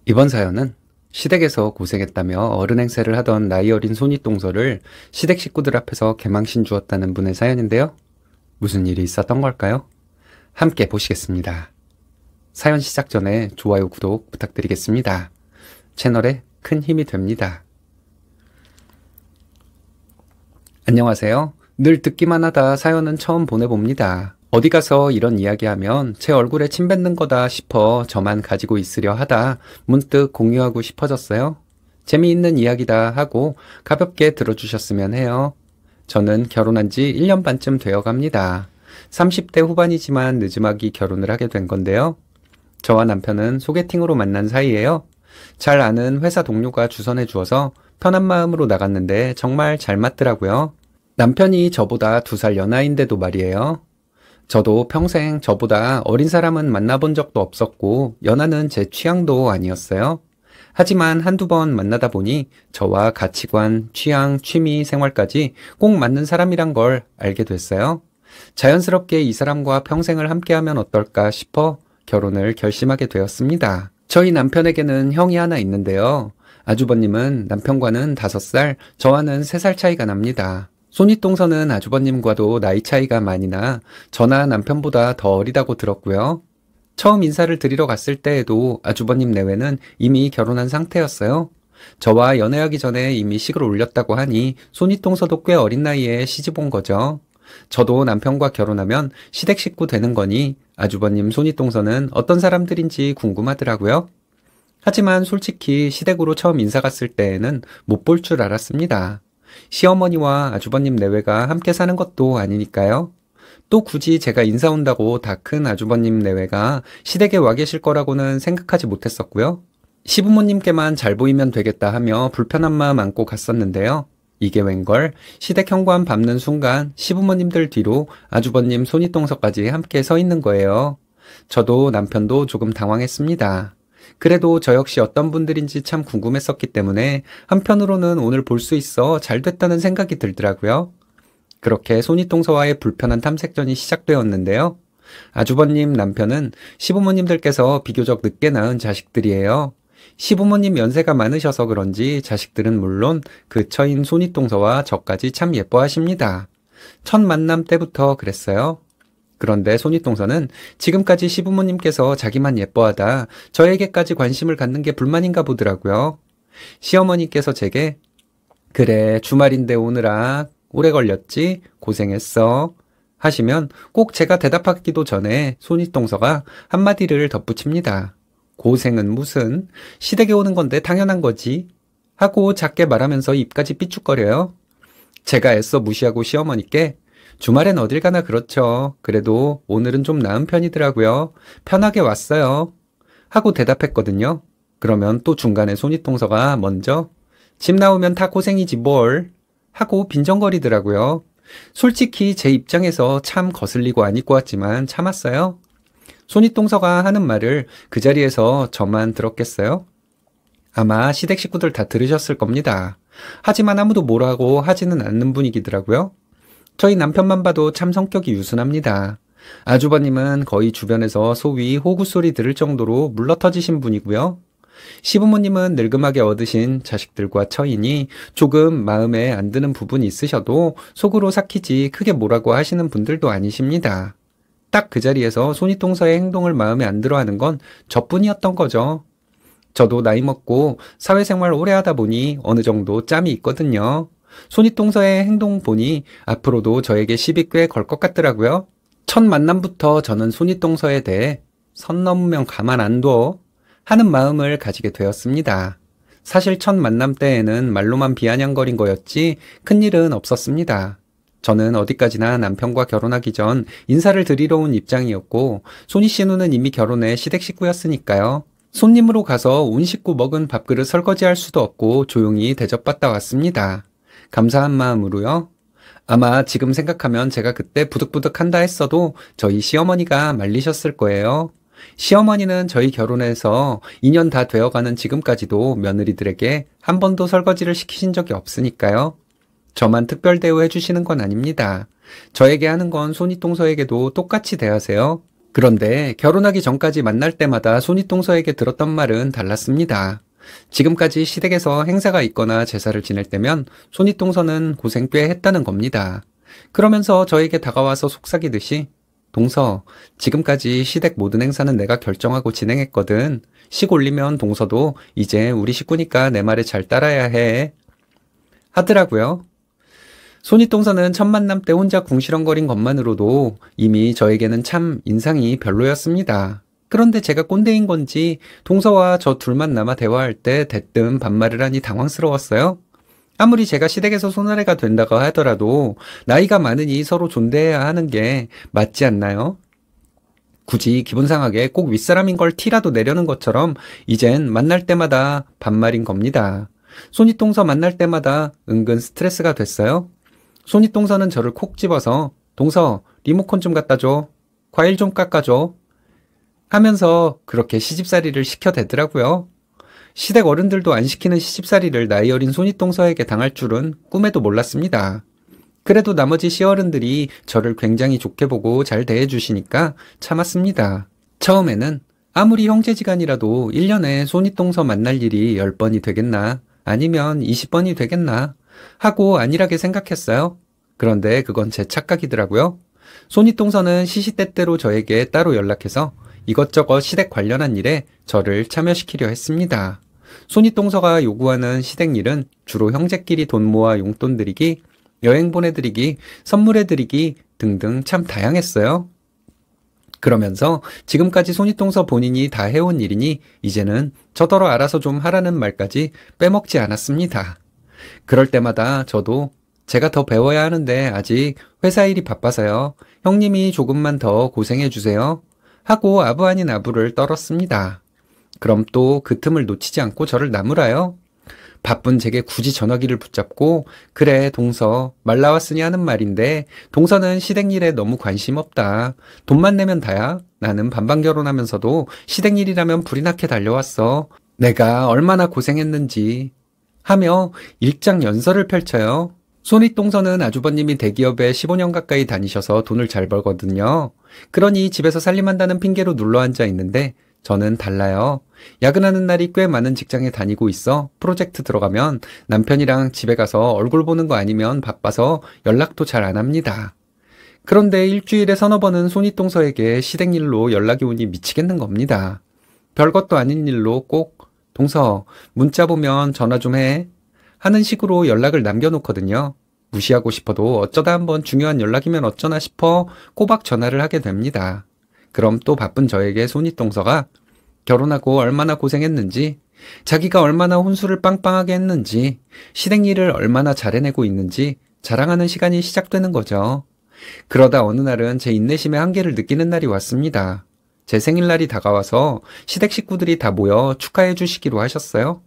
이번 사연은 시댁에서 고생했다며 어른 행세를 하던 나이 어린 손윗동서를 시댁 식구들 앞에서 개망신 주었다는 분의 사연인데요. 무슨 일이 있었던 걸까요? 함께 보시겠습니다. 사연 시작 전에 좋아요, 구독 부탁드리겠습니다. 채널에 큰 힘이 됩니다. 안녕하세요. 늘 듣기만 하다 사연은 처음 보내봅니다. 어디 가서 이런 이야기하면 제 얼굴에 침 뱉는 거다 싶어 저만 가지고 있으려 하다 문득 공유하고 싶어졌어요. 재미있는 이야기다 하고 가볍게 들어주셨으면 해요. 저는 결혼한 지 1년 반쯤 되어 갑니다. 30대 후반이지만 늦음하기 결혼을 하게 된 건데요. 저와 남편은 소개팅으로 만난 사이예요. 잘 아는 회사 동료가 주선해 주어서 편한 마음으로 나갔는데 정말 잘 맞더라고요. 남편이 저보다 2살 연하인데도 말이에요. 저도 평생 저보다 어린 사람은 만나본 적도 없었고 연하는 제 취향도 아니었어요. 하지만 한두 번 만나다 보니 저와 가치관, 취향, 취미, 생활까지 꼭 맞는 사람이란 걸 알게 됐어요. 자연스럽게 이 사람과 평생을 함께하면 어떨까 싶어 결혼을 결심하게 되었습니다. 저희 남편에게는 형이 하나 있는데요. 아주버님은 남편과는 5살, 저와는 3살 차이가 납니다. 손윗동서는 아주버님과도 나이 차이가 많이 나 저나 남편보다 더 어리다고 들었고요. 처음 인사를 드리러 갔을 때에도 아주버님 내외는 이미 결혼한 상태였어요. 저와 연애하기 전에 이미 식을 올렸다고 하니 손윗동서도 꽤 어린 나이에 시집 온 거죠. 저도 남편과 결혼하면 시댁 식구 되는 거니 아주버님 손윗동서는 어떤 사람들인지 궁금하더라고요. 하지만 솔직히 시댁으로 처음 인사 갔을 때에는 못 볼 줄 알았습니다. 시어머니와 아주버님 내외가 함께 사는 것도 아니니까요. 또 굳이 제가 인사 온다고 다 큰 아주버님 내외가 시댁에 와 계실 거라고는 생각하지 못했었고요. 시부모님께만 잘 보이면 되겠다 하며 불편한 마음 안고 갔었는데요. 이게 웬걸 시댁 현관 밟는 순간 시부모님들 뒤로 아주버님 손윗동서까지 함께 서 있는 거예요. 저도 남편도 조금 당황했습니다. 그래도 저 역시 어떤 분들인지 참 궁금했었기 때문에 한편으로는 오늘 볼 수 있어 잘 됐다는 생각이 들더라고요. 그렇게 손윗동서와의 불편한 탐색전이 시작되었는데요. 아주버님 남편은 시부모님들께서 비교적 늦게 낳은 자식들이에요. 시부모님 연세가 많으셔서 그런지 자식들은 물론 그 처인 손윗동서와 저까지 참 예뻐하십니다. 첫 만남 때부터 그랬어요. 그런데 손윗동서는 지금까지 시부모님께서 자기만 예뻐하다 저에게까지 관심을 갖는 게 불만인가 보더라고요. 시어머니께서 제게 그래 주말인데 오느라 오래 걸렸지 고생했어 하시면 꼭 제가 대답하기도 전에 손윗동서가 한마디를 덧붙입니다. 고생은 무슨 시댁에 오는 건데 당연한 거지 하고 작게 말하면서 입까지 삐죽거려요. 제가 애써 무시하고 시어머니께 주말엔 어딜 가나 그렇죠. 그래도 오늘은 좀 나은 편이더라고요. 편하게 왔어요. 하고 대답했거든요. 그러면 또 중간에 손윗동서가 먼저 집 나오면 다 고생이지 뭘 하고 빈정거리더라고요. 솔직히 제 입장에서 참 거슬리고 안 입고 왔지만 참았어요. 손윗동서가 하는 말을 그 자리에서 저만 들었겠어요? 아마 시댁 식구들 다 들으셨을 겁니다. 하지만 아무도 뭐라고 하지는 않는 분위기더라고요. 저희 남편만 봐도 참 성격이 유순합니다. 아주버님은 거의 주변에서 소위 호구소리 들을 정도로 물러터지신 분이고요. 시부모님은 늙음하게 얻으신 자식들과 처이니 조금 마음에 안 드는 부분이 있으셔도 속으로 삭히지 크게 뭐라고 하시는 분들도 아니십니다. 딱 그 자리에서 손윗동서의 행동을 마음에 안 들어하는 건 저뿐이었던 거죠. 저도 나이 먹고 사회생활 오래 하다 보니 어느 정도 짬이 있거든요. 손윗동서의 행동 보니 앞으로도 저에게 시비 꽤 걸 것 같더라고요. 첫 만남부터 저는 손윗동서에 대해 선 넘으면 가만 안 둬 하는 마음을 가지게 되었습니다. 사실 첫 만남 때에는 말로만 비아냥거린 거였지 큰일은 없었습니다. 저는 어디까지나 남편과 결혼하기 전 인사를 드리러 온 입장이었고 손희 씨누는 이미 결혼해 시댁 식구였으니까요. 손님으로 가서 온 식구 먹은 밥그릇 설거지할 수도 없고 조용히 대접받다 왔습니다. 감사한 마음으로요. 아마 지금 생각하면 제가 그때 부득부득한다 했어도 저희 시어머니가 말리셨을 거예요. 시어머니는 저희 결혼해서 2년 다 되어가는 지금까지도 며느리들에게 한 번도 설거지를 시키신 적이 없으니까요. 저만 특별 대우해 주시는 건 아닙니다. 저에게 하는 건 손윗동서에게도 똑같이 대하세요. 그런데 결혼하기 전까지 만날 때마다 손윗동서에게 들었던 말은 달랐습니다. 지금까지 시댁에서 행사가 있거나 제사를 지낼 때면 손윗동서는 고생 꽤 했다는 겁니다. 그러면서 저에게 다가와서 속삭이듯이 동서, 지금까지 시댁 모든 행사는 내가 결정하고 진행했거든. 식 올리면 동서도 이제 우리 식구니까 내 말에 잘 따라야 해. 하더라고요. 손윗동서는 첫 만남 때 혼자 궁시렁거린 것만으로도 이미 저에게는 참 인상이 별로였습니다. 그런데 제가 꼰대인 건지 동서와 저 둘만 남아 대화할 때 대뜸 반말을 하니 당황스러웠어요. 아무리 제가 시댁에서 손아래가 된다고 하더라도 나이가 많으니 서로 존대해야 하는 게 맞지 않나요? 굳이 기분 상하게 꼭 윗사람인 걸 티라도 내려는 것처럼 이젠 만날 때마다 반말인 겁니다. 손윗동서 만날 때마다 은근 스트레스가 됐어요. 손윗동서는 저를 콕 집어서 동서 리모컨 좀 갖다 줘. 과일 좀 깎아줘. 하면서 그렇게 시집살이를 시켜대더라고요. 시댁 어른들도 안 시키는 시집살이를 나이 어린 손윗동서에게 당할 줄은 꿈에도 몰랐습니다. 그래도 나머지 시어른들이 저를 굉장히 좋게 보고 잘 대해주시니까 참았습니다. 처음에는 아무리 형제지간이라도 1년에 손윗동서 만날 일이 10번이 되겠나 아니면 20번이 되겠나 하고 안일하게 생각했어요. 그런데 그건 제 착각이더라고요. 손윗동서는 시시때때로 저에게 따로 연락해서 이것저것 시댁 관련한 일에 저를 참여시키려 했습니다. 손윗동서가 요구하는 시댁 일은 주로 형제끼리 돈 모아 용돈 드리기, 여행 보내드리기, 선물해드리기 등등 참 다양했어요. 그러면서 지금까지 손윗동서 본인이 다 해온 일이니 이제는 저더러 알아서 좀 하라는 말까지 빼먹지 않았습니다. 그럴 때마다 저도 제가 더 배워야 하는데 아직 회사 일이 바빠서요. 형님이 조금만 더 고생해 주세요. 하고 아부 아닌 아부를 떨었습니다. 그럼 또 그 틈을 놓치지 않고 저를 나무라요. 바쁜 제게 굳이 전화기를 붙잡고 그래 동서 말 나왔으니 하는 말인데 동서는 시댁 일에 너무 관심 없다. 돈만 내면 다야. 나는 반반 결혼하면서도 시댁 일이라면 불이 나게 달려왔어. 내가 얼마나 고생했는지 하며 일장연설을 펼쳐요. 손윗동서는 아주버님이 대기업에 15년 가까이 다니셔서 돈을 잘 벌거든요. 그러니 집에서 살림한다는 핑계로 눌러앉아 있는데 저는 달라요. 야근하는 날이 꽤 많은 직장에 다니고 있어 프로젝트 들어가면 남편이랑 집에 가서 얼굴 보는 거 아니면 바빠서 연락도 잘 안 합니다. 그런데 일주일에 서너 번은 손윗동서에게 시댁 일로 연락이 오니 미치겠는 겁니다. 별것도 아닌 일로 꼭 동서 문자 보면 전화 좀 해 하는 식으로 연락을 남겨놓거든요. 무시하고 싶어도 어쩌다 한번 중요한 연락이면 어쩌나 싶어 꼬박 전화를 하게 됩니다. 그럼 또 바쁜 저에게 손윗동서가 결혼하고 얼마나 고생했는지, 자기가 얼마나 혼수를 빵빵하게 했는지, 시댁 일을 얼마나 잘 해내고 있는지 자랑하는 시간이 시작되는 거죠. 그러다 어느 날은 제 인내심의 한계를 느끼는 날이 왔습니다. 제 생일날이 다가와서 시댁 식구들이 다 모여 축하해 주시기로 하셨어요.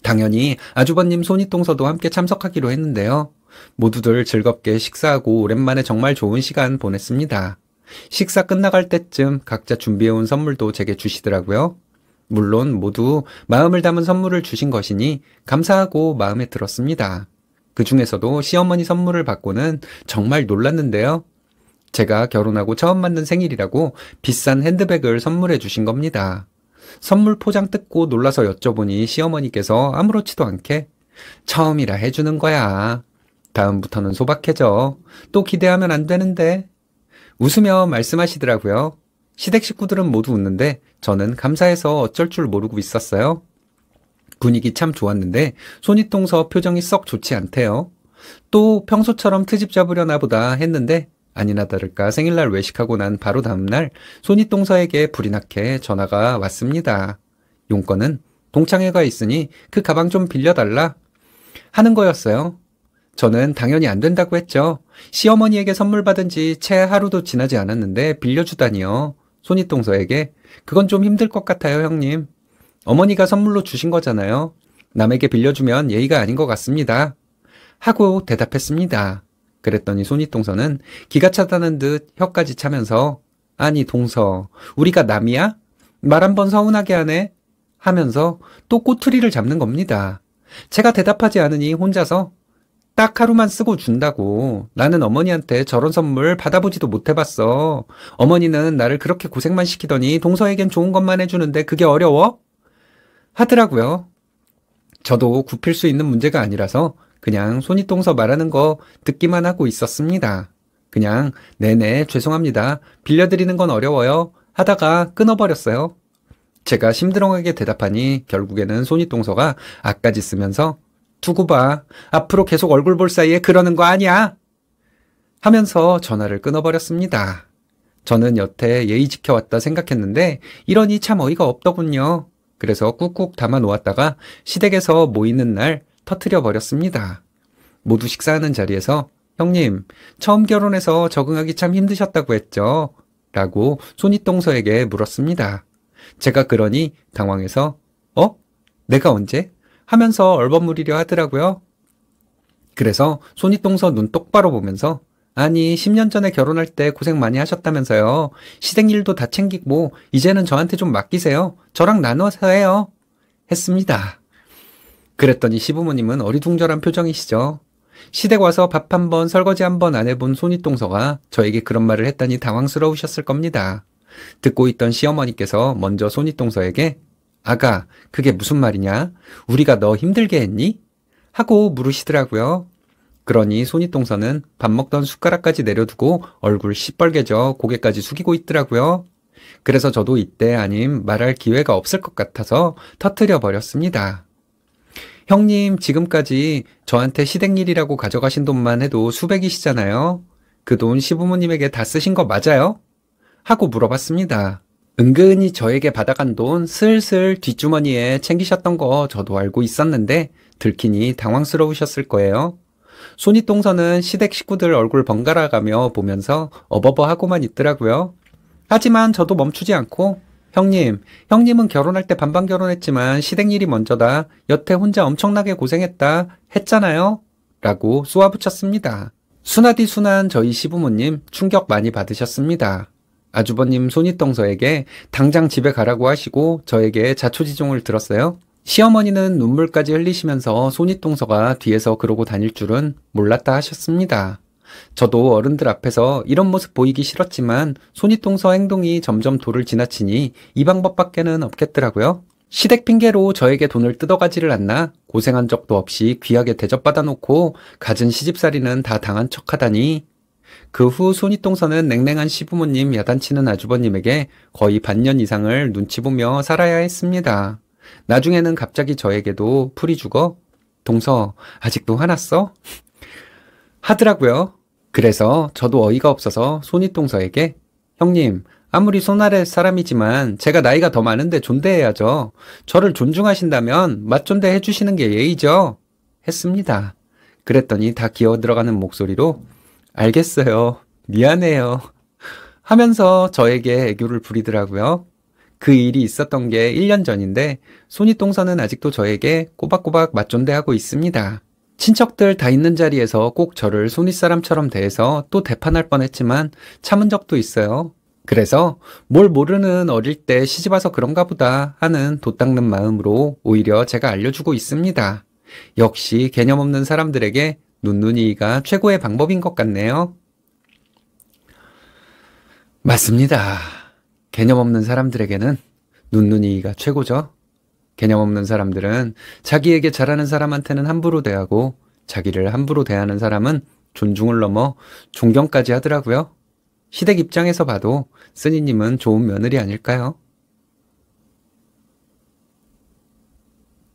당연히 아주버님 손윗동서도 함께 참석하기로 했는데요. 모두들 즐겁게 식사하고 오랜만에 정말 좋은 시간 보냈습니다. 식사 끝나갈 때쯤 각자 준비해온 선물도 제게 주시더라고요. 물론 모두 마음을 담은 선물을 주신 것이니 감사하고 마음에 들었습니다. 그 중에서도 시어머니 선물을 받고는 정말 놀랐는데요. 제가 결혼하고 처음 맞는 생일이라고 비싼 핸드백을 선물해 주신 겁니다. 선물 포장 뜯고 놀라서 여쭤보니 시어머니께서 아무렇지도 않게 처음이라 해주는 거야. 다음부터는 소박해져. 또 기대하면 안 되는데. 웃으며 말씀하시더라고요. 시댁 식구들은 모두 웃는데 저는 감사해서 어쩔 줄 모르고 있었어요. 분위기 참 좋았는데 손윗동서 표정이 썩 좋지 않대요. 또 평소처럼 트집 잡으려나 보다 했는데 아니나 다를까 생일날 외식하고 난 바로 다음날 손윗동서에게 불이 나게 전화가 왔습니다. 용건은 동창회가 있으니 그 가방 좀 빌려달라 하는 거였어요. 저는 당연히 안 된다고 했죠. 시어머니에게 선물 받은 지 채 하루도 지나지 않았는데 빌려주다니요. 손윗동서에게 그건 좀 힘들 것 같아요, 형님. 어머니가 선물로 주신 거잖아요. 남에게 빌려주면 예의가 아닌 것 같습니다. 하고 대답했습니다. 그랬더니 손윗동서는 기가 차다는 듯 혀까지 차면서 아니 동서 우리가 남이야? 말 한 번 서운하게 하네? 하면서 또 꼬투리를 잡는 겁니다. 제가 대답하지 않으니 혼자서 딱 하루만 쓰고 준다고. 나는 어머니한테 저런 선물 받아보지도 못해봤어. 어머니는 나를 그렇게 고생만 시키더니 동서에겐 좋은 것만 해주는데 그게 어려워? 하더라고요. 저도 굽힐 수 있는 문제가 아니라서 그냥 손윗동서 말하는 거 듣기만 하고 있었습니다. 그냥 네네 죄송합니다. 빌려드리는 건 어려워요. 하다가 끊어버렸어요. 제가 심드렁하게 대답하니 결국에는 손윗동서가 악까지 쓰면서 두고 봐. 앞으로 계속 얼굴 볼 사이에 그러는 거 아니야? 하면서 전화를 끊어버렸습니다. 저는 여태 예의 지켜왔다 생각했는데 이러니 참 어이가 없더군요. 그래서 꾹꾹 담아 놓았다가 시댁에서 모이는 날 터뜨려 버렸습니다. 모두 식사하는 자리에서 형님, 처음 결혼해서 적응하기 참 힘드셨다고 했죠? 라고 손윗동서에게 물었습니다. 제가 그러니 당황해서 내가 언제? 하면서 얼버무리려 하더라고요. 그래서 손윗동서 눈 똑바로 보면서 아니 10년 전에 결혼할 때 고생 많이 하셨다면서요. 시댁 일도 다 챙기고 이제는 저한테 좀 맡기세요. 저랑 나눠서 해요. 했습니다. 그랬더니 시부모님은 어리둥절한 표정이시죠. 시댁 와서 밥 한 번, 설거지 한 번 안 해본 손윗동서가 저에게 그런 말을 했다니 당황스러우셨을 겁니다. 듣고 있던 시어머니께서 먼저 손윗동서에게 아가, 그게 무슨 말이냐? 우리가 너 힘들게 했니? 하고 물으시더라고요. 그러니 손윗동서는 밥 먹던 숟가락까지 내려두고 얼굴 시뻘개져 고개까지 숙이고 있더라고요. 그래서 저도 이때 아님 말할 기회가 없을 것 같아서 터뜨려 버렸습니다. 형님, 지금까지 저한테 시댁일이라고 가져가신 돈만 해도 수백이시잖아요. 그 돈 시부모님에게 다 쓰신 거 맞아요? 하고 물어봤습니다. 은근히 저에게 받아간 돈 슬슬 뒷주머니에 챙기셨던 거 저도 알고 있었는데 들키니 당황스러우셨을 거예요. 손윗동서는 시댁 식구들 얼굴 번갈아 가며 보면서 어버버 하고만 있더라고요. 하지만 저도 멈추지 않고 형님은 결혼할 때 반반 결혼했지만 시댁 일이 먼저다. 여태 혼자 엄청나게 고생했다. 했잖아요. 라고 쏘아붙였습니다. 순하디 순한 저희 시부모님 충격 많이 받으셨습니다. 아주버님 손윗동서에게 당장 집에 가라고 하시고 저에게 자초지종을 들었어요. 시어머니는 눈물까지 흘리시면서 손윗동서가 뒤에서 그러고 다닐 줄은 몰랐다 하셨습니다. 저도 어른들 앞에서 이런 모습 보이기 싫었지만 손윗동서 행동이 점점 도를 지나치니 이 방법밖에는 없겠더라고요. 시댁 핑계로 저에게 돈을 뜯어가지를 않나 고생한 적도 없이 귀하게 대접받아 놓고 갖은 시집살이는 다 당한 척하다니. 그 후 손윗동서는 냉랭한 시부모님 야단치는 아주버님에게 거의 반년 이상을 눈치 보며 살아야 했습니다. 나중에는 갑자기 저에게도 풀이 죽어 동서 아직도 화났어? 하더라고요. 그래서 저도 어이가 없어서 손윗동서에게 형님, 아무리 손아래 사람이지만 제가 나이가 더 많은데 존대해야죠. 저를 존중하신다면 맞존대 해주시는 게 예의죠. 했습니다. 그랬더니 다 기어 들어가는 목소리로 알겠어요. 미안해요. 하면서 저에게 애교를 부리더라고요. 그 일이 있었던 게 1년 전인데 손윗동서는 아직도 저에게 꼬박꼬박 맞존대하고 있습니다. 친척들 다 있는 자리에서 꼭 저를 손윗사람처럼 대해서 또 대판할 뻔했지만 참은 적도 있어요. 그래서 뭘 모르는 어릴 때 시집와서 그런가 보다 하는 돛 닦는 마음으로 오히려 제가 알려주고 있습니다. 역시 개념 없는 사람들에게 눈누이가 최고의 방법인 것 같네요. 맞습니다. 개념 없는 사람들에게는 눈누이가 최고죠. 개념 없는 사람들은 자기에게 잘하는 사람한테는 함부로 대하고 자기를 함부로 대하는 사람은 존중을 넘어 존경까지 하더라고요. 시댁 입장에서 봐도 쓰니님은 좋은 며느리 아닐까요?